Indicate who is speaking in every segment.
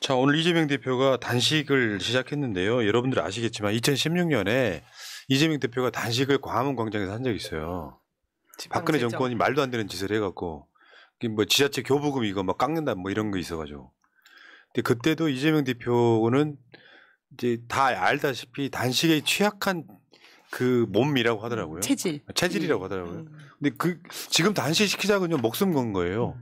Speaker 1: 자, 오늘 이재명 대표가 단식을 시작했는데요. 여러분들 아시겠지만 2016년에 이재명 대표가 단식을 광화문 광장에서 한 적이 있어요. 박근혜 정권이 말도 안 되는 짓을 해갖고 뭐 지자체 교부금 이거 막 깎는다 뭐 이런 거 있어가지고. 근데 그때도 이재명 대표는 이제 다 알다시피 단식에 취약한 그 몸이라고 하더라고요. 체질이라고 하더라고요. 근데 지금 단식 시키자고는 목숨 건 거예요.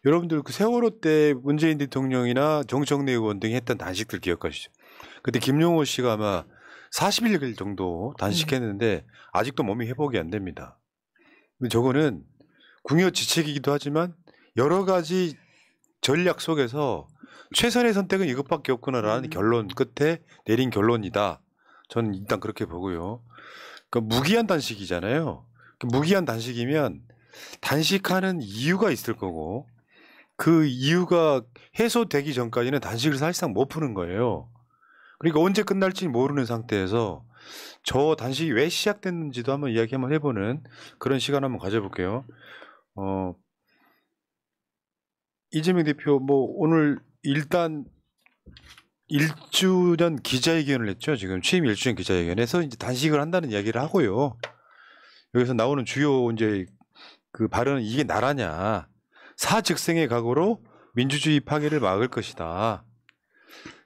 Speaker 1: 여러분들 그 세월호 때 문재인 대통령이나 정청래 의원 등이 했던 단식들 기억하시죠? 그때 김용호 씨가 아마 41일 정도 단식했는데 아직도 몸이 회복이 안 됩니다. 근데 저거는 궁여지책이기도 하지만 여러 가지 전략 속에서 최선의 선택은 이것밖에 없구나라는 결론 끝에 내린 결론이다. 저는 일단 그렇게 보고요. 그러니까 무기한 단식이잖아요. 무기한 단식이면 단식하는 이유가 있을 거고 그 이유가 해소되기 전까지는 단식을 사실상 못 푸는 거예요. 그러니까 언제 끝날지 모르는 상태에서 저 단식이 왜 시작됐는지도 한번 이야기 한번 해보는 그런 시간 한번 가져볼게요. 이재명 대표 뭐 오늘 일단 1주년 기자회견을 했죠. 지금 취임 1주년 기자회견에서 이제 단식을 한다는 이야기를 하고요. 여기서 나오는 주요 이제 그 발언은 이게 나라냐. 사즉생의 각오로 민주주의 파괴를 막을 것이다.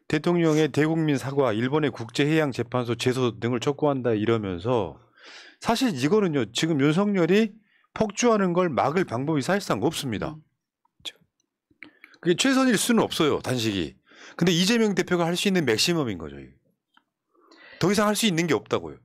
Speaker 1: 대통령의 대국민 사과, 일본의 국제해양재판소 제소 등을 촉구한다 이러면서 사실 이거는요. 지금 윤석열이 폭주하는 걸 막을 방법이 사실상 없습니다. 그게 최선일 수는 없어요. 단식이. 근데 이재명 대표가 할 수 있는 맥시멈인 거죠. 더 이상 할 수 있는 게 없다고요.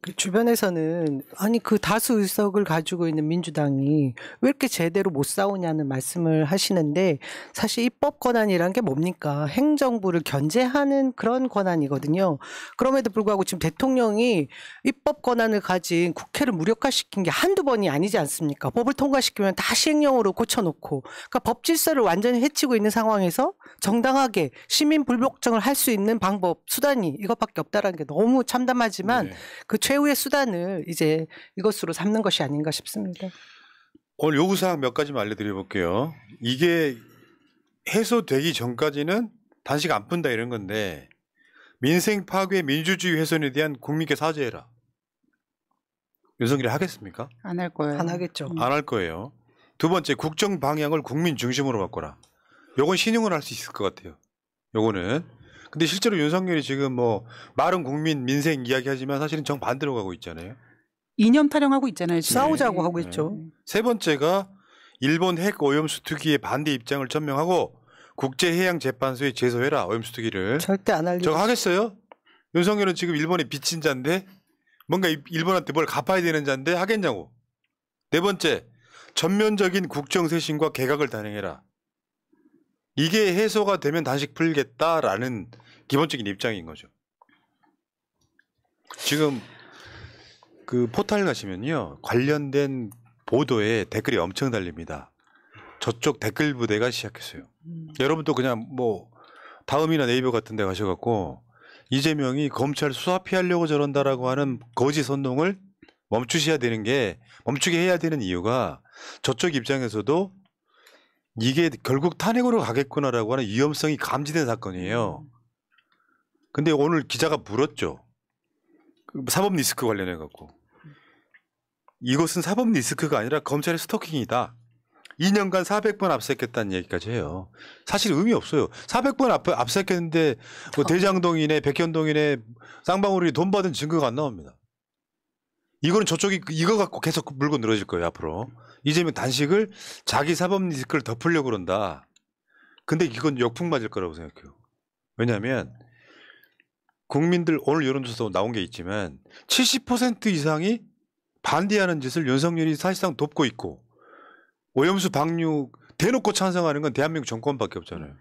Speaker 2: 그 주변에서는 아니 그 다수 의석을 가지고 있는 민주당이 왜 이렇게 제대로 못 싸우냐는 말씀을 하시는데 사실 입법 권한이란 게 뭡니까? 행정부를 견제하는 그런 권한이거든요. 그럼에도 불구하고 지금 대통령이 입법 권한을 가진 국회를 무력화시킨 게 한두 번이 아니지 않습니까? 법을 통과시키면 다 시행령으로 고쳐놓고 그러니까 법 질서를 완전히 해치고 있는 상황에서 정당하게 시민 불복종을 할 수 있는 방법, 수단이 이것밖에 없다는 게 너무 참담하지만 그 최후의 수단을 이제 이것으로 삼는 것이 아닌가 싶습니다.
Speaker 1: 오늘 요구사항 몇 가지만 알려드려 볼게요. 이게 해소되기 전까지는 단식 안 푼다 이런 건데 민생 파괴 민주주의 훼손에 대한 국민께 사죄해라. 윤석열이 하겠습니까?
Speaker 3: 안 할 거예요.
Speaker 2: 안 하겠죠.
Speaker 1: 안 할 거예요. 두 번째 국정 방향을 국민 중심으로 바꿔라. 요건 신용을 할 수 있을 것 같아요. 요거는. 근데 실제로 윤석열이 지금 뭐 말은 국민 민생 이야기하지만 사실은 정반대로 가고 있잖아요.
Speaker 3: 이념 타령하고 있잖아요. 지금.
Speaker 2: 싸우자고 하고 있죠.
Speaker 1: 세 번째가 일본 핵 오염수 투기에 반대 입장을 천명하고 국제해양재판소에 제소해라. 오염수 투기를.
Speaker 2: 절대 안 할.
Speaker 1: 저거 하겠어요? 윤석열은 지금 일본에 빚진 자인데 뭔가 일본한테 뭘 갚아야 되는 자인데 하겠냐고. 네 번째, 전면적인 국정쇄신과 개각을 단행해라. 이게 해소가 되면 단식 풀겠다라는 기본적인 입장인 거죠. 지금 그 포탈 가시면요. 관련된 보도에 댓글이 엄청 달립니다. 저쪽 댓글 부대가 시작했어요. 여러분도 그냥 뭐 다음이나 네이버 같은 데 가셔갖고 이재명이 검찰 수사 피하려고 저런다라고 하는 거짓 선동을 멈추게 해야 되는 이유가 저쪽 입장에서도 이게 결국 탄핵으로 가겠구나라고 하는 위험성이 감지된 사건이에요. 근데 오늘 기자가 물었죠. 사법 리스크 관련해 갖고. 이것은 사법 리스크가 아니라 검찰의 스토킹이다. 2년간 400번 압수했겠다는 얘기까지 해요. 사실 의미 없어요. 400번 압수했겠는데 뭐 대장동이네 백현동이네 쌍방울이 돈 받은 증거가 안 나옵니다. 이거는 저쪽이 이거 갖고 계속 물고 늘어질 거예요. 앞으로. 이재명 단식을 자기 사법 리스크를 덮으려고 그런다. 근데 이건 역풍 맞을 거라고 생각해요. 왜냐하면 국민들 오늘 여론조사 나온 게 있지만 70% 이상이 반대하는 짓을 윤석열이 사실상 돕고 있고 오염수 방류 대놓고 찬성하는 건 대한민국 정권밖에 없잖아요.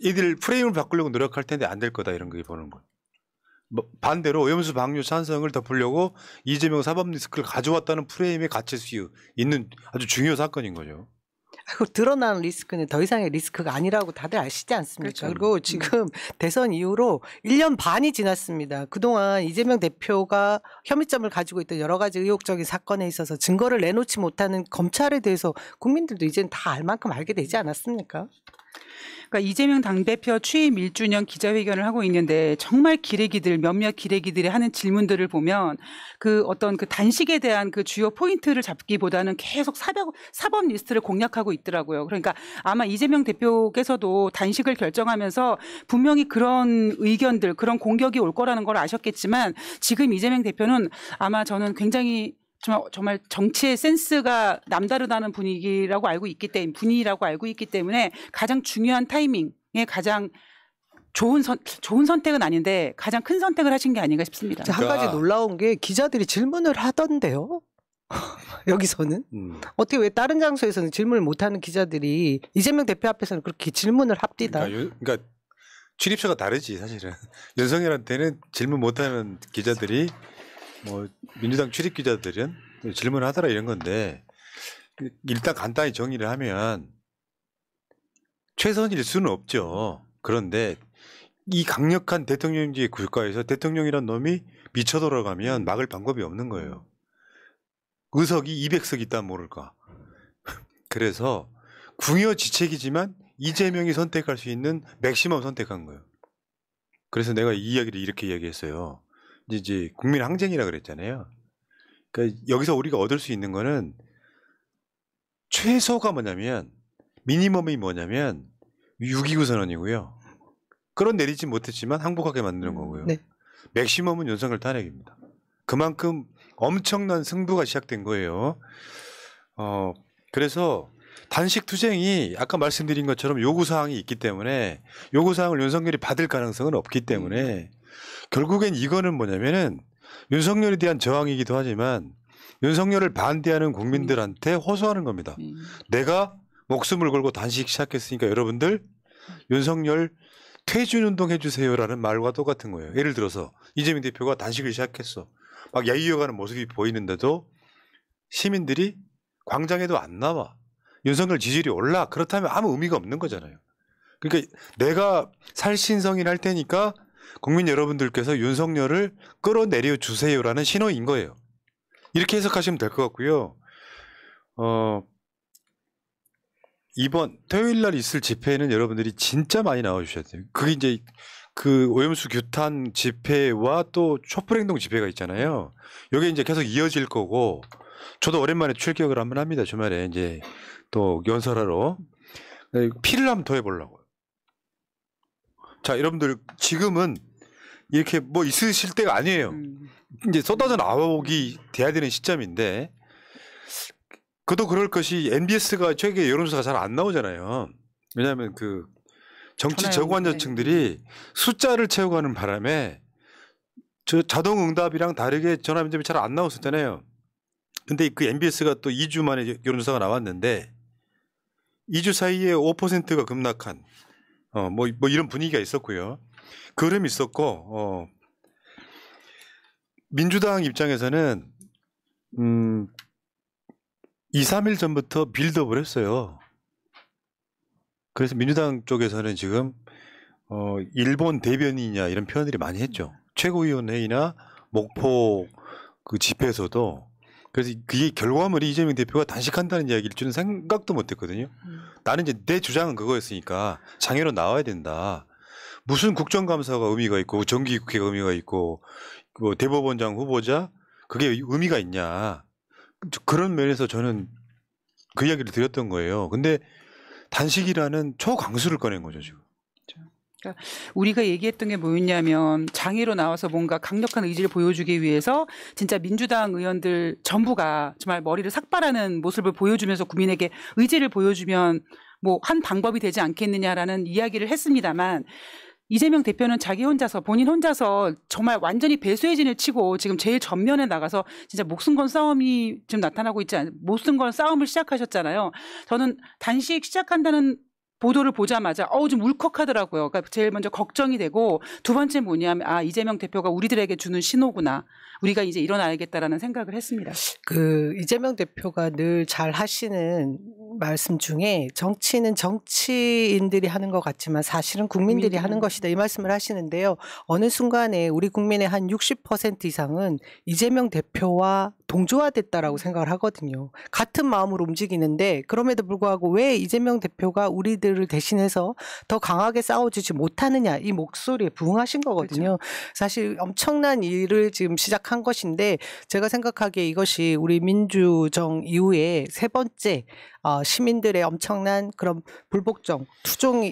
Speaker 1: 이들 프레임을 바꾸려고 노력할 텐데 안 될 거다 이런 거 보는 거예요. 반대로 오염수 방류 찬성을 덮으려고 이재명 사법 리스크를 가져왔다는 프레임에 갇힐 수 있는 아주 중요한 사건인 거죠.
Speaker 2: 드러난 리스크는 더 이상의 리스크가 아니라고 다들 아시지 않습니까? 그렇죠. 그리고 지금 대선 이후로 1년 반이 지났습니다. 그동안 이재명 대표가 혐의점을 가지고 있던 여러 가지 의혹적인 사건에 있어서 증거를 내놓지 못하는 검찰에 대해서 국민들도 이제는 다 알 만큼 알게 되지 않았습니까?
Speaker 3: 그러니까 이재명 당대표 취임 1주년 기자회견을 하고 있는데 정말 기레기들 몇몇 기레기들이 하는 질문들을 보면 그 어떤 그 단식에 대한 그 주요 포인트를 잡기보다는 계속 사법 리스트를 공략하고 있더라고요. 그러니까 아마 이재명 대표께서도 단식을 결정하면서 분명히 그런 의견들, 그런 공격이 올 거라는 걸 아셨겠지만 지금 이재명 대표는 아마 저는 굉장히 정말 정치의 센스가 남다르다는 분위기라고 알고 있기 때문에 가장 중요한 타이밍에 가장 좋은 선택은 아닌데 가장 큰 선택을 하신 게 아닌가 싶습니다.
Speaker 2: 한 가지 놀라운 게 기자들이 질문을 하던데요. 여기서는 어떻게 왜 다른 장소에서는 질문을 못하는 기자들이 이재명 대표 앞에서는 그렇게 질문을 합디다.
Speaker 1: 그러니까 출입처가 다르지 사실은. 윤석열한테는 질문 못하는 기자들이 뭐 민주당 출입 기자들은 질문을 하더라 이런 건데 일단 간단히 정리를 하면 최선일 수는 없죠. 그런데 이 강력한 대통령제 국가에서 대통령이란 놈이 미쳐 돌아가면 막을 방법이 없는 거예요. 의석이 200석 있다면 모를까. 그래서 궁여지책이지만 이재명이 선택할 수 있는 맥시멈 선택한 거예요. 그래서 내가 이 이야기를 이렇게 이야기했어요. 이제 국민 항쟁이라 그랬잖아요. 그러니까 여기서 우리가 얻을 수 있는 거는 최소가 뭐냐면 미니멈이 뭐냐면 6.29 선언이고요. 끌어내리지 못했지만 항복하게 만드는 거고요.
Speaker 2: 네.
Speaker 1: 맥시멈은 윤석열 탄핵입니다. 그만큼 엄청난 승부가 시작된 거예요. 그래서 단식 투쟁이 아까 말씀드린 것처럼 요구사항이 있기 때문에 요구사항을 윤석열이 받을 가능성은 없기 때문에 결국엔 이거는 뭐냐면은 윤석열에 대한 저항이기도 하지만 윤석열을 반대하는 국민들한테 호소하는 겁니다. 내가 목숨을 걸고 단식 시작했으니까 여러분들 윤석열 퇴진운동 해주세요라는 말과 똑같은 거예요. 예를 들어서 이재명 대표가 단식을 시작했어. 막 야유어가는 모습이 보이는데도 시민들이 광장에도 안 나와. 윤석열 지지율이 올라. 그렇다면 아무 의미가 없는 거잖아요. 그러니까 내가 살신성인 할 테니까 국민 여러분들께서 윤석열을 끌어내려 주세요라는 신호인 거예요. 이렇게 해석하시면 될 것 같고요. 이번 토요일 날 있을 집회는 여러분들이 진짜 많이 나와주셔야 돼요. 그게 이제 그 오염수 규탄 집회와 또 촛불행동 집회가 있잖아요. 이게 이제 계속 이어질 거고 저도 오랜만에 출격을 한번 합니다. 주말에 이제 또 연설하러 피를 한번 더 해보려고요. 자, 여러분들 지금은 이렇게 뭐 있으실 때가 아니에요. 이제 쏟아져 나오기 돼야 되는 시점인데 그도 그럴 것이 MBS가 최근에 여론조사가 잘 안 나오잖아요. 왜냐하면 그 정치 저관여층들이 숫자를 채워가는 바람에 저 자동응답이랑 다르게 전화 면접이 잘 안 나왔었잖아요. 근데 그 MBS가 또 2주 만에 여론조사가 나왔는데 2주 사이에 5%가 급락한 뭐 이런 분위기가 있었고요. 그 흐름이 있었고 민주당 입장에서는 2, 3일 전부터 빌드업을 했어요. 그래서 민주당 쪽에서는 지금 일본 대변인이냐 이런 표현들이 많이 했죠. 최고위원회의나 목포 그 집회에서도. 그래서 그게 결과물이 이재명 대표가 단식한다는 이야기일 줄은 생각도 못했거든요. 나는 이제 내 주장은 그거였으니까 장애로 나와야 된다. 무슨 국정감사가 의미가 있고 정기국회가 의미가 있고 뭐 대법원장 후보자 그게 의미가 있냐. 그런 면에서 저는 그 이야기를 드렸던 거예요. 근데 단식이라는 초강수를 꺼낸 거죠 지금.
Speaker 3: 그러니까 우리가 얘기했던 게 뭐였냐면 장애로 나와서 뭔가 강력한 의지를 보여주기 위해서 진짜 민주당 의원들 전부가 정말 머리를 삭발하는 모습을 보여주면서 국민에게 의지를 보여주면 뭐 한 방법이 되지 않겠느냐라는 이야기를 했습니다만 이재명 대표는 자기 혼자서 본인 혼자서 정말 완전히 배수의 진을 치고 지금 제일 전면에 나가서 진짜 목숨 건 싸움이 지금 나타나고 있지 않아요. 목숨 건 싸움을 시작하셨잖아요. 저는 단식 시작한다는 보도를 보자마자 좀 울컥하더라고요. 그러니까 제일 먼저 걱정이 되고 두 번째 뭐냐면 이재명 대표가 우리들에게 주는 신호구나. 우리가 이제 일어나야겠다라는 생각을 했습니다.
Speaker 2: 그 이재명 대표가 늘 잘 하시는 말씀 중에 정치는 정치인들이 하는 것 같지만 사실은 국민들이 하는 것이다 이 말씀을 하시는데요. 어느 순간에 우리 국민의 한 60% 이상은 이재명 대표와 동조화됐다라고 생각을 하거든요. 같은 마음으로 움직이는데 그럼에도 불구하고 왜 이재명 대표가 우리들을 대신해서 더 강하게 싸워주지 못하느냐 이 목소리에 부응하신 거거든요. 사실 엄청난 일을 지금 시작한 것인데 제가 생각하기에 이것이 우리 민주정 이후에 세 번째 시민들의 엄청난 그런 불복종,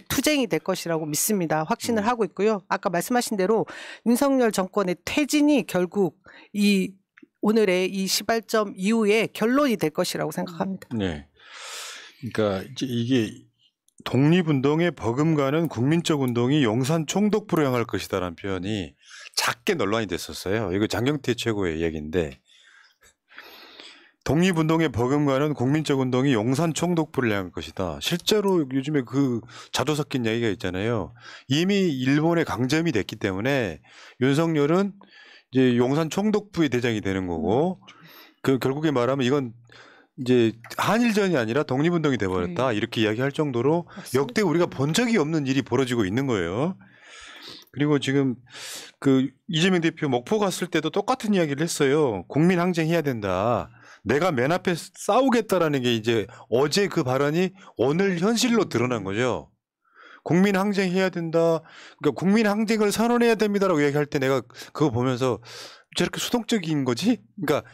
Speaker 2: 투쟁이 될 것이라고 믿습니다. 확신을 하고 있고요. 아까 말씀하신 대로 윤석열 정권의 퇴진이 결국 이 오늘의 이 시발점 이후에 결론이 될 것이라고 생각합니다.
Speaker 1: 네. 그러니까 이제 이게 독립운동의 버금가는 국민적 운동이 용산 총독부로 향할 것이다라는 표현이 작게 논란이 됐었어요. 이거 장경태 최고의 이야기인데 독립운동의 버금가는 국민적 운동이 용산 총독부를 향할 것이다. 실제로 요즘에 그 자도 섞인 이야기가 있잖아요. 이미 일본에 강점이 됐기 때문에 윤석열은 이제 용산 총독부의 대장이 되는 거고 그 결국에 말하면 이건 이제 한일전이 아니라 독립운동이 돼버렸다 이렇게 이야기할 정도로 역대 우리가 본 적이 없는 일이 벌어지고 있는 거예요. 그리고 지금 그 이재명 대표 목포 갔을 때도 똑같은 이야기를 했어요. 국민 항쟁해야 된다. 내가 맨 앞에 싸우겠다라는 게 이제 어제 그 발언이 오늘 현실로 드러난 거죠. 국민 항쟁해야 된다. 그러니까 국민 항쟁을 선언해야 됩니다라고 얘기할 때 내가 그거 보면서 저렇게 수동적인 거지? 그러니까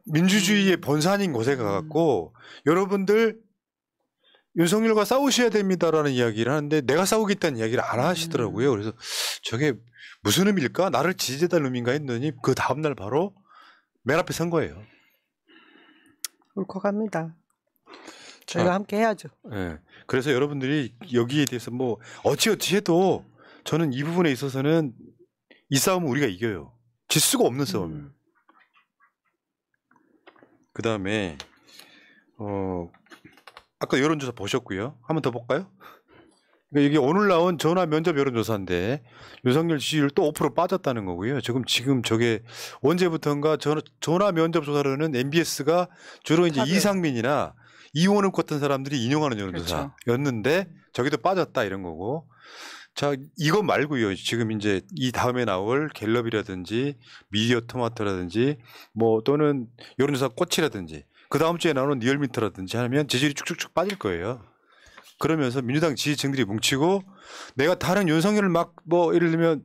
Speaker 1: 민주주의의 본산인 곳에 가갖고 여러분들 윤석열과 싸우셔야 됩니다라는 이야기를 하는데 내가 싸우겠다는 이야기를 안 하시더라고요. 그래서 저게 무슨 의미일까? 나를 지지해달라는 의미인가 했더니 그 다음날 바로 맨 앞에 선 거예요.
Speaker 2: 울컥합니다. 저희가 함께 해야죠.
Speaker 1: 네. 그래서 여러분들이 여기에 대해서 뭐 어찌어찌 해도 저는 이 부분에 있어서는 이 싸움은 우리가 이겨요. 질 수가 없는 싸움이에요. 그 다음에 아까 여론조사 보셨고요. 한 번 더 볼까요? 그러니까 이게 오늘 나온 전화 면접 여론조사인데 윤석열 지지율 또 5% 빠졌다는 거고요. 지금 저게 언제부턴가 전화 면접 조사로는 MBS가 주로 이제 이상민이나 이원욱 같은 사람들이 인용하는 여론조사였는데 저기도 빠졌다 이런 거고. 자, 이거 말고요. 지금 이제 이 다음에 나올 갤럽이라든지 미디어 토마토라든지 뭐 또는 여론조사 꽃이라든지 그 다음 주에 나오는 리얼미터라든지 하면 지지율이 쭉쭉쭉 빠질 거예요. 그러면서 민주당 지지층들이 뭉치고 내가 다른 윤석열을 막 뭐 예를 들면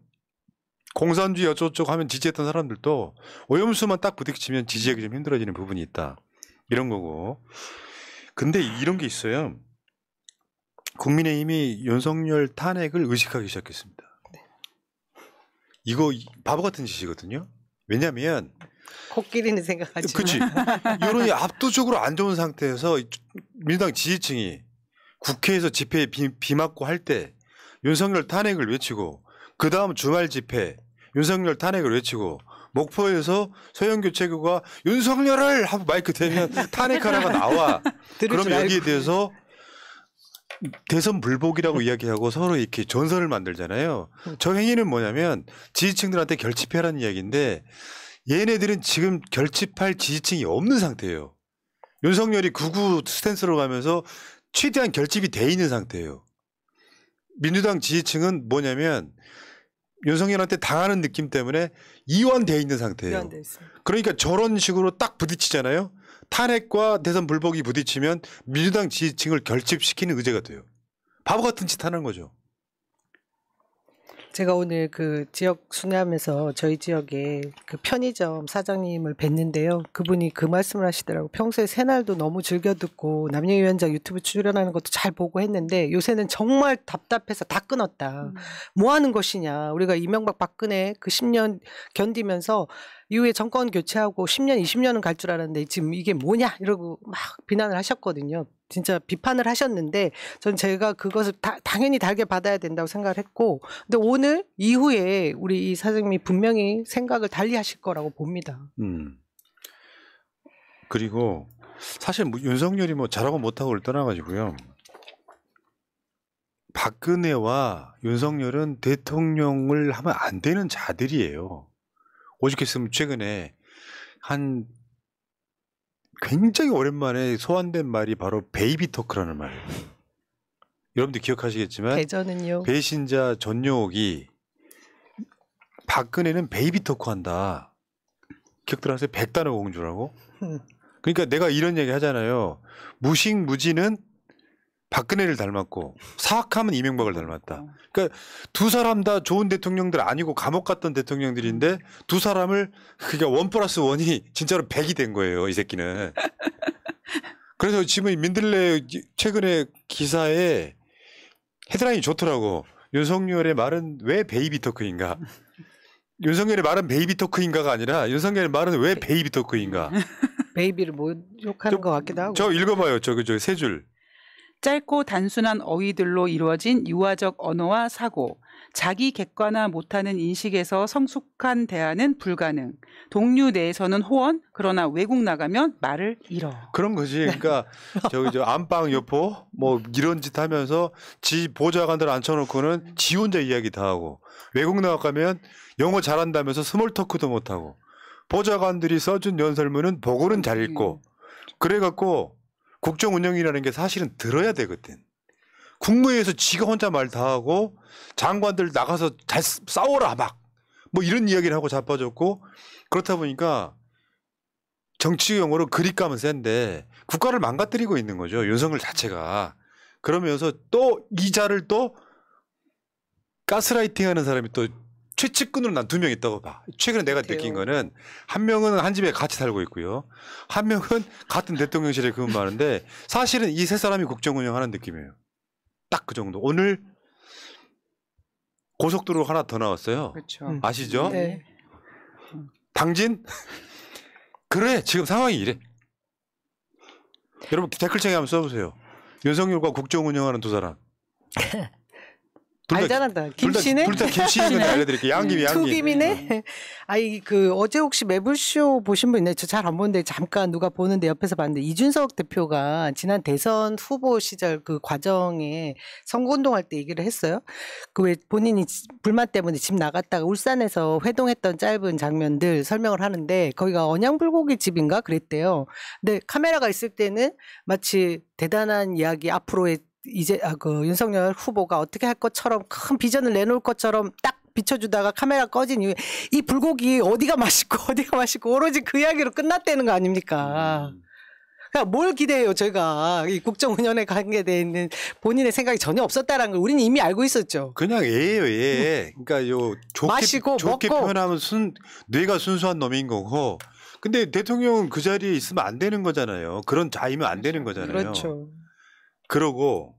Speaker 1: 공산주의 어쩌고저쩌고 하면 지지했던 사람들도 오염수만 딱 부딪히면 지지하기 좀 힘들어지는 부분이 있다. 이런 거고. 근데 이런 게 있어요. 국민의힘이 윤석열 탄핵을 의식하기 시작했습니다. 이거 바보 같은 짓이거든요. 왜냐하면
Speaker 2: 코끼리는 생각하지.
Speaker 1: 그렇지. 여론이 압도적으로 안 좋은 상태에서 민주당 지지층이 국회에서 집회에 비 맞고 할 때 윤석열 탄핵을 외치고 그 다음 주말 집회 윤석열 탄핵을 외치고 목포에서 소형교 체구가 윤석열을 하고 마이크 대면 탄핵하라가 나와. 그러면 여기에 대해서 대선 불복이라고 이야기하고 서로 이렇게 전선을 만들잖아요. 저 행위는 뭐냐면 지지층들한테 결집해라는 이야기인데 얘네들은 지금 결집할 지지층이 없는 상태예요. 윤석열이 극우 스탠스로 가면서 최대한 결집이 돼 있는 상태예요. 민주당 지지층은 뭐냐면 윤석열한테 당하는 느낌 때문에 이완돼 있는 상태예요. 그러니까 저런 식으로 딱 부딪히잖아요. 탄핵과 대선 불복이 부딪히면 민주당 지지층을 결집시키는 의제가 돼요. 바보 같은 짓 하는 거죠.
Speaker 2: 제가 오늘 그 지역 순회하면서 저희 지역에 그 편의점 사장님을 뵀는데요. 그분이 그 말씀을 하시더라고요. 평소에 새날도 너무 즐겨 듣고 남영희 위원장 유튜브 출연하는 것도 잘 보고 했는데 요새는 정말 답답해서 다 끊었다. 뭐 하는 것이냐. 우리가 이명박 박근혜 그 10년 견디면서 이후에 정권 교체하고 10년, 20년은 갈 줄 알았는데 지금 이게 뭐냐 이러고 막 비난을 하셨거든요. 진짜 비판을 하셨는데 전 제가 그것을 당연히 달게 받아야 된다고 생각을 했고 근데 오늘 이후에 우리 이 사장님이 분명히 생각을 달리 하실 거라고 봅니다.
Speaker 1: 그리고 사실 뭐 윤석열이 뭐 잘하고 못하고를 떠나가지고요. 박근혜와 윤석열은 대통령을 하면 안 되는 자들이에요. 오죽했으면 최근에 한 굉장히 오랜만에 소환된 말이 바로 베이비 토크라는 말이에요. 여러분들 기억하시겠지만
Speaker 2: 대전은요.
Speaker 1: 배신자 전용옥이 박근혜는 베이비 토크 한다. 기억들 하세요? 100단어 공주라고? 그러니까 내가 이런 얘기 하잖아요. 무식무지는 박근혜를 닮았고 사악함은 이명박을 닮았다. 그러니까 두 사람 다 좋은 대통령들 아니고 감옥 갔던 대통령들인데 두 사람을 그러니까 1+1이 진짜로 100이 된 거예요. 이 새끼는. 그래서 지금 민들레 최근에 기사에 헤드라인이 좋더라고. 윤석열의 말은 왜 베이비 토크인가? 윤석열의 말은 베이비 토크인가가 아니라 윤석열의 말은 왜 베이비 토크인가?
Speaker 2: 베이비를 모욕하는 것 같기도 하고.
Speaker 1: 저 읽어봐요. 저 세 줄.
Speaker 3: 짧고 단순한 어휘들로 이루어진 유화적 언어와 사고, 자기 객관화 못하는 인식에서 성숙한 대화는 불가능. 동료 내에서는 호언, 그러나 외국 나가면 말을 잃어.
Speaker 1: 그런 거지. 그러니까 저 안방 여포 뭐 이런 짓 하면서 지 보좌관들 앉혀놓고는 지 혼자 이야기 다 하고 외국 나가면 영어 잘한다면서 스몰 토크도 못 하고 보좌관들이 써준 연설문은 보고는 잘 읽고 그래갖고 국정 운영이라는 게 사실은 들어야 되거든. 국무회의에서 지가 혼자 말 다 하고 장관들 나가서 잘 싸워라 막 뭐 이런 이야기를 하고 자빠졌고 그렇다 보니까 정치 용어로 그립감은 센데 국가를 망가뜨리고 있는 거죠. 윤석열 자체가. 그러면서 또 이자를 또 가스라이팅하는 사람이 또 최측근으로 난 2명 있다고 봐. 최근에 내가 느낀 거는 한 명은 한 집에 같이 살고 있고요. 한 명은 같은 대통령실에 근무하는데 사실은 이 세 사람이 국정 운영하는 느낌이에요. 딱 그 정도. 오늘 고속도로 하나 더 나왔어요.
Speaker 3: 그렇죠.
Speaker 1: 아시죠?
Speaker 2: 네.
Speaker 1: 당진? 그래 지금 상황이 이래. 여러분 댓글창에 한번 써보세요. 윤석열과 국정 운영하는 두 사람.
Speaker 2: 알 잘한다. 김씨네?
Speaker 1: 둘 다 김씨인 건데 알려드릴게요. 양김이 양김.
Speaker 2: 투김이네. 아이 어제 혹시 매불쇼 보신 분 있나요? 저 잘 안 보는데 잠깐 누가 보는데 옆에서 봤는데 이준석 대표가 지난 대선 후보 시절 그 과정에 선거운동할 때 얘기를 했어요. 그 왜 본인이 불만 때문에 집 나갔다가 울산에서 회동했던 짧은 장면들 설명을 하는데 거기가 언양불고기 집인가 그랬대요. 근데 카메라가 있을 때는 마치 대단한 이야기 앞으로의 이제 그 윤석열 후보가 어떻게 할 것처럼 큰 비전을 내놓을 것처럼 딱 비춰주다가 카메라 꺼진 이후에 이 불고기 어디가 맛있고 오로지 그 이야기로 끝났다는 거 아닙니까? 그러니까 뭘 기대해요 저희가 이 국정 운영에 관계되어 있는 본인의 생각이 전혀 없었다라는 걸 우리는 이미 알고 있었죠.
Speaker 1: 그냥 애예요 애. 그러니까 요
Speaker 2: 마시고
Speaker 1: 좋게
Speaker 2: 먹고.
Speaker 1: 표현하면 뇌가 순수한 놈인 거고. 근데 대통령은 그 자리에 있으면 안 되는 거잖아요. 그런 자이면 안 되는 거잖아요.
Speaker 2: 그렇죠.
Speaker 1: 그러고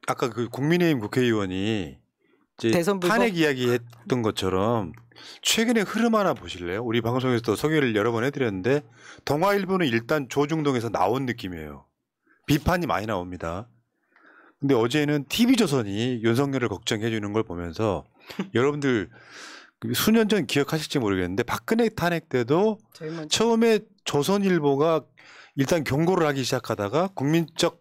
Speaker 1: 아까 그 국민의힘 국회의원이 이제
Speaker 2: 대선 불복?
Speaker 1: 탄핵 이야기했던 것처럼 최근에 흐름 하나 보실래요? 우리 방송에서도 소개를 여러 번 해드렸는데 동아일보는 일단 조중동에서 나온 느낌이에요. 비판이 많이 나옵니다. 근데 어제는 TV조선이 윤석열을 걱정해 주는 걸 보면서 여러분들 수년 전 기억하실지 모르겠는데 박근혜 탄핵 때도 처음에 조선일보가 일단 경고를 하기 시작하다가 국민적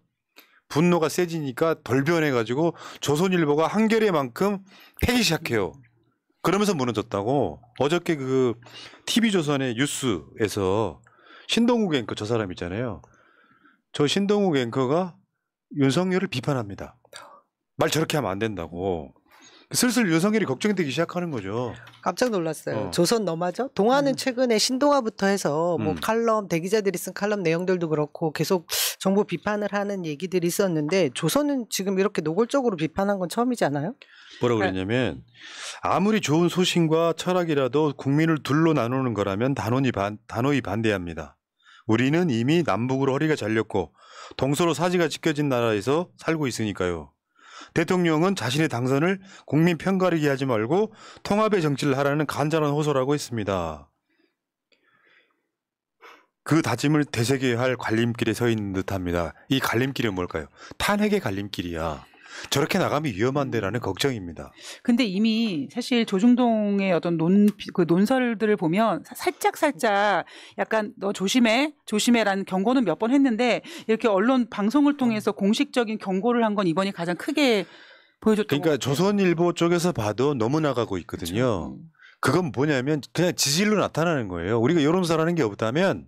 Speaker 1: 분노가 세지니까 덜 변해가지고 조선일보가 한겨레만큼 패기 시작해요. 그러면서 무너졌다고. 어저께 그 TV조선의 뉴스에서 신동욱 앵커 저 사람 있잖아요. 저 신동욱 앵커가 윤석열을 비판합니다. 말 저렇게 하면 안 된다고. 슬슬 윤석열이 걱정되기 시작하는 거죠.
Speaker 2: 깜짝 놀랐어요. 조선 너마저? 동아는 최근에 신동아부터 해서 뭐 칼럼, 대기자들이 쓴 칼럼 내용들도 그렇고 계속 정부 비판을 하는 얘기들이 있었는데 조선은 지금 이렇게 노골적으로 비판한 건 처음이지 않아요?
Speaker 1: 뭐라고 그랬냐면 아무리 좋은 소신과 철학이라도 국민을 둘로 나누는 거라면 단호히 반대합니다. 우리는 이미 남북으로 허리가 잘렸고 동서로 사지가 찢겨진 나라에서 살고 있으니까요. 대통령은 자신의 당선을 국민 편가르기 하지 말고 통합의 정치를 하라는 간절한 호소라고 했습니다. 그 다짐을 되새겨야 할 갈림길에 서 있는 듯합니다. 이 갈림길은 뭘까요? 탄핵의 갈림길이야. 저렇게 나가면 위험한데라는 걱정입니다.
Speaker 3: 근데 이미 사실 조중동의 어떤 논설들을 보면 살짝 약간 너 조심해라는 경고는 몇 번 했는데 이렇게 언론 방송을 통해서 공식적인 경고를 한 건 이번이 가장 크게 보여줬던
Speaker 1: 그러니까
Speaker 3: 것 같아요.
Speaker 1: 조선일보 쪽에서 봐도 너무 나가고 있거든요. 그건 뭐냐면 그냥 지질로 나타나는 거예요. 우리가 여론조사라는 게 없다면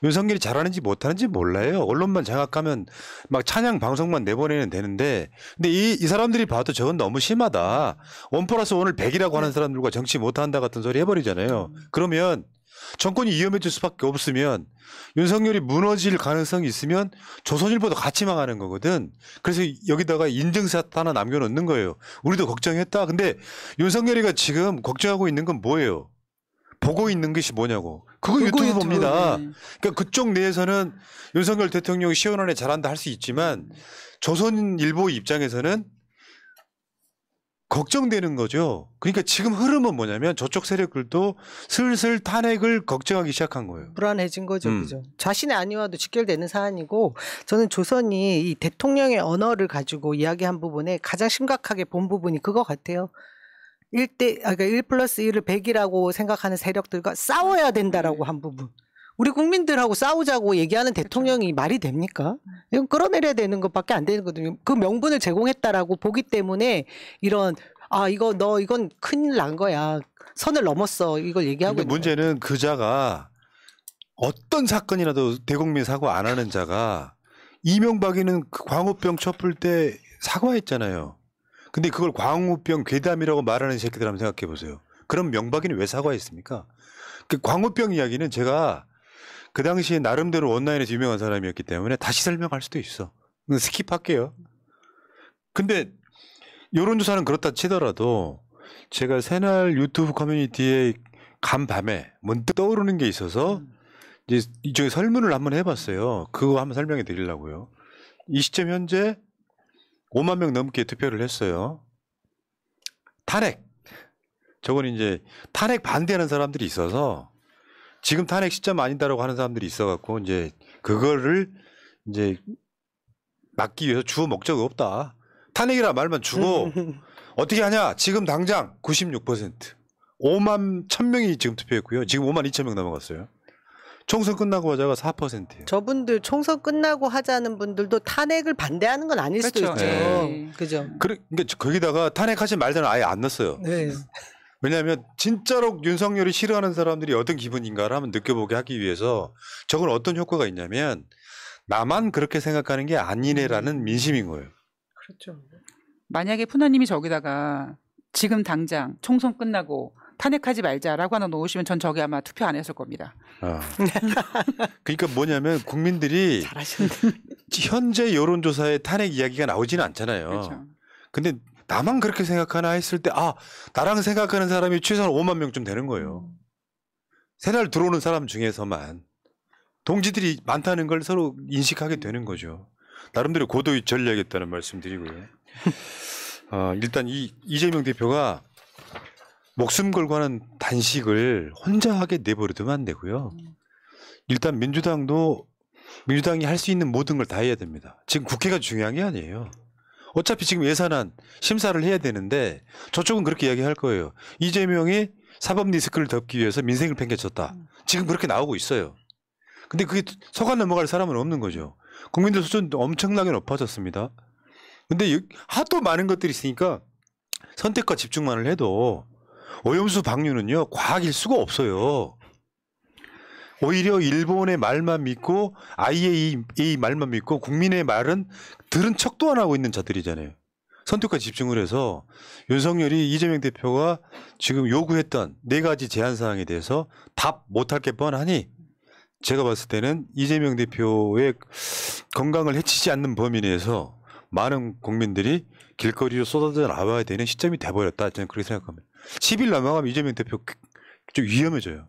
Speaker 1: 윤석열이 잘하는지 못하는지 몰라요. 언론만 장악하면 막 찬양 방송만 내보내면 되는데 근데 이 사람들이 봐도 저건 너무 심하다. 1+1을 100이라고 하는 사람들과 정치 못한다 같은 소리 해버리잖아요. 그러면 정권이 위험해질 수밖에 없으면 윤석열이 무너질 가능성이 있으면 조선일보도 같이 망하는 거거든. 그래서 여기다가 인증샷 하나 남겨놓는 거예요. 우리도 걱정했다. 근데 윤석열이가 지금 걱정하고 있는 건 뭐예요? 보고 있는 것이 뭐냐고. 그거 유튜브 봅니다. 그러니까 그쪽 내에서는 윤석열 대통령이 시원하게 잘한다 할 수 있지만 조선일보 입장에서는 걱정되는 거죠. 그러니까 지금 흐름은 뭐냐면 저쪽 세력들도 슬슬 탄핵을 걱정하기 시작한 거예요.
Speaker 2: 불안해진 거죠. 그죠? 자신의 아니와도 직결되는 사안이고 저는 조선이 이 대통령의 언어를 가지고 이야기한 부분에 가장 심각하게 본 부분이 그거 같아요. 1+1을 100이라고 생각하는 세력들과 싸워야 된다라고 한 부분. 우리 국민들하고 싸우자고 얘기하는 대통령이 말이 됩니까? 이건 끌어내려야 되는 것밖에 안 되는 거거든요. 그 명분을 제공했다라고 보기 때문에 이런 이건 큰일 난 거야. 선을 넘었어. 이걸 얘기하고 있는
Speaker 1: 문제는 그 자가 어떤 사건이라도 대국민 사과 안 하는 자가 이명박이는 그 광우병 쳤을 때 사과했잖아요. 근데 그걸 광우병 괴담이라고 말하는 새끼들 한번 생각해 보세요. 그럼 명박이는 왜 사과했습니까? 그 광우병 이야기는 제가 그 당시에 나름대로 온라인에서 유명한 사람이었기 때문에 다시 설명할 수도 있어. 스킵할게요. 근데 여론조사는 그렇다 치더라도 제가 새날 유튜브 커뮤니티에 간밤에 문득 떠오르는 게 있어서 이제 이쪽에 설문을 한번 해봤어요. 그거 한번 설명해 드리려고요. 이 시점 현재 5만 명 넘게 투표를 했어요. 탄핵. 저건 이제 탄핵 반대하는 사람들이 있어서 지금 탄핵 시점 아니다라고 하는 사람들이 있어갖고 이제 그거를 이제 막기 위해서 주어 목적이 없다. 탄핵이라 말만 주고 어떻게 하냐? 지금 당장 96%. 5만 1,000명이 지금 투표했고요. 지금 5만 2천 명 넘어갔어요. 총선 끝나고 하자가 4%예요.
Speaker 2: 저분들 총선 끝나고 하자는 분들도 탄핵을 반대하는 건 아닐 수도
Speaker 3: 그렇죠.
Speaker 2: 있죠.
Speaker 3: 네.
Speaker 2: 그죠?
Speaker 1: 그러니까 거기다가 탄핵하지 말자는 아예 안 넣었어요.
Speaker 2: 네.
Speaker 1: 왜냐하면 진짜로 윤석열이 싫어하는 사람들이 어떤 기분인가를 한번 느껴보게 하기 위해서 저건 어떤 효과가 있냐면 나만 그렇게 생각하는 게 아니네라는 민심인 거예요.
Speaker 2: 그렇죠.
Speaker 3: 만약에 푸나님이 저기다가 지금 당장 총선 끝나고 탄핵하지 말자라고 하나 놓으시면 전 저기 아마 투표 안 했을 겁니다.
Speaker 1: 그러니까 뭐냐면 국민들이
Speaker 2: 잘하시네.
Speaker 1: 현재 여론조사에 탄핵 이야기가 나오지는 않잖아요.
Speaker 3: 그렇죠.
Speaker 1: 근데 나만 그렇게 생각하나 했을 때 나랑 생각하는 사람이 최소한 5만 명쯤 되는 거예요. 새날 들어오는 사람 중에서만 동지들이 많다는 걸 서로 인식하게 되는 거죠. 나름대로 고도의 전략이었다는 말씀드리고요. 일단 이재명 대표가 목숨 걸고 하는 단식을 혼자 하게 내버려두면 안 되고요. 일단 민주당이 할 수 있는 모든 걸 다 해야 됩니다. 지금 국회가 중요한 게 아니에요. 어차피 지금 예산안 심사를 해야 되는데 저쪽은 그렇게 이야기할 거예요. 이재명이 사법 리스크를 덮기 위해서 민생을 팽개쳤다. 지금 그렇게 나오고 있어요. 근데 그게 속아 넘어갈 사람은 없는 거죠. 국민들 수준도 엄청나게 높아졌습니다. 근데 하도 많은 것들이 있으니까 선택과 집중만을 해도 오염수 방류는요 과학일 수가 없어요. 오히려 일본의 말만 믿고 IAEA 말만 믿고 국민의 말은 들은 척도 안 하고 있는 자들이잖아요. 선택과 집중을 해서 윤석열이 이재명 대표가 지금 요구했던 4가지 제안 사항에 대해서 답 못할 게 뻔하니 제가 봤을 때는 이재명 대표의 건강을 해치지 않는 범위 내에서 많은 국민들이 길거리로 쏟아져 나와야 되는 시점이 돼버렸다. 저는 그렇게 생각합니다. 10일 넘어가면 이재명 대표 좀 위험해져요.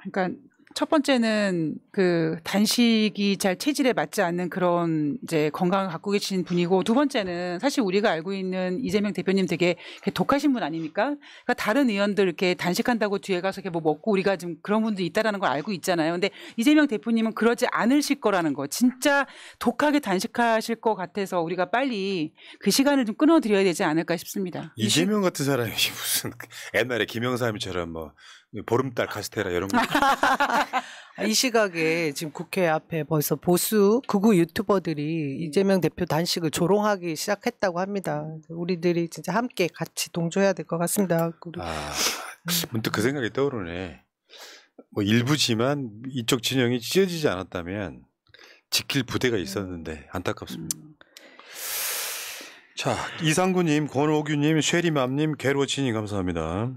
Speaker 3: 그러니까 첫 번째는 그 단식이 잘 체질에 맞지 않는 그런 이제 건강을 갖고 계신 분이고, 두 번째는 사실 우리가 알고 있는 이재명 대표님 되게 독하신 분 아닙니까? 그러니까 다른 의원들 이렇게 단식한다고 뒤에 가서 이렇게 뭐 먹고 우리가 좀 그런 분들이 있다라는 걸 알고 있잖아요. 근데 이재명 대표님은 그러지 않으실 거라는 거, 진짜 독하게 단식하실 것 같아서 우리가 빨리 그 시간을 좀 끊어드려야 되지 않을까 싶습니다.
Speaker 1: 이재명 같은 사람이 무슨 옛날에 김영삼이처럼 뭐 보름달 카스테라 이런 거.
Speaker 2: 이 시각에 지금 국회 앞에 벌써 보수 극우 유튜버들이 이재명 대표 단식을 조롱하기 시작했다고 합니다. 우리들이 진짜 함께 같이 동조해야 될 것 같습니다.
Speaker 1: 문득 그 생각이 떠오르네. 뭐 일부지만 이쪽 진영이 찢어지지 않았다면 지킬 부대가 있었는데 안타깝습니다. 자, 이상구님, 권오규님, 쉐리맘님, 게로치님 감사합니다.